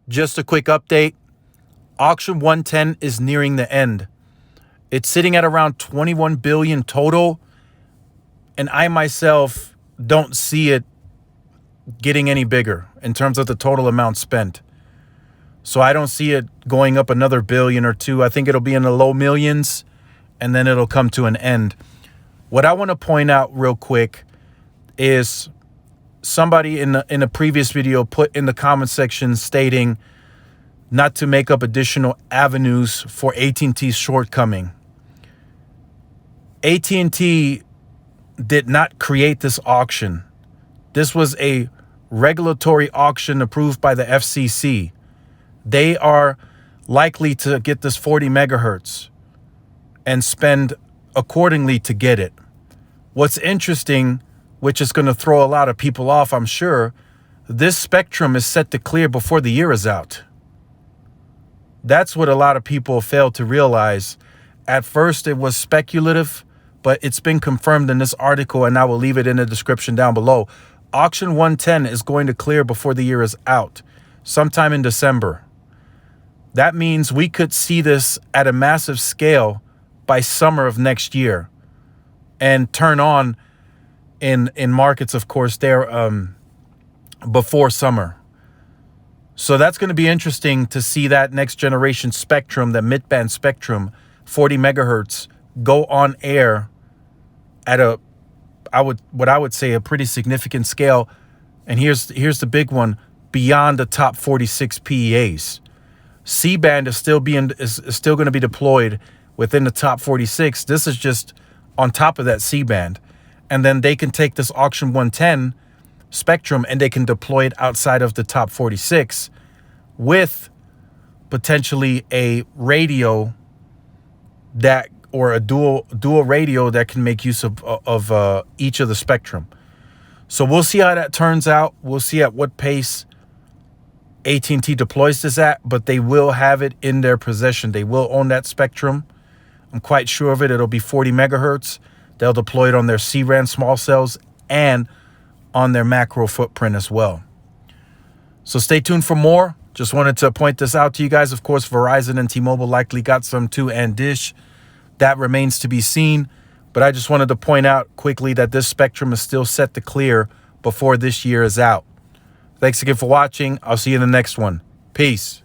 Just a quick update. Auction 110 is nearing the end. It's sitting at around 21 billion total, and I myself don't see it getting any bigger in terms of the total amount spent. So I don't see it going up another billion or two. I think it'll be in the low millions, and then it'll come to an end. What I want to point out real quick is somebody in a previous video put in the comment section stating not to make up additional avenues for AT&T's shortcoming. AT&T did not create this auction. This was a regulatory auction approved by the FCC. They are likely to get this 40 megahertz and spend accordingly to get it. What's interesting, which is going to throw a lot of people off, I'm sure, this spectrum is set to clear before the year is out. That's what a lot of people fail to realize. At first, it was speculative, but it's been confirmed in this article, and I will leave it in the description down below. Auction 110 is going to clear before the year is out, sometime in December. That means we could see this at a massive scale by summer of next year and turn on in markets, of course, there before summer. So that's going to be interesting to see that next generation spectrum, that mid-band spectrum, 40 megahertz, go on air at what I would say a pretty significant scale. And here's the big one, beyond the top 46 PEAs. C-band is still going to be deployed within the top 46. This is just on top of that C-band. And then they can take this auction 110 spectrum and they can deploy it outside of the top 46 with potentially a radio that, or a dual radio that can make use of each of the spectrum. So we'll see how that turns out. We'll see at what pace AT&T deploys this at, but they will have it in their possession. They will own that spectrum. I'm quite sure of it. It'll be 40 megahertz. They'll deploy it on their C-RAN small cells and on their macro footprint as well. So stay tuned for more. Just wanted to point this out to you guys. Of course, Verizon and T-Mobile likely got some too, and Dish. That remains to be seen. But I just wanted to point out quickly that this spectrum is still set to clear before this year is out. Thanks again for watching. I'll see you in the next one. Peace.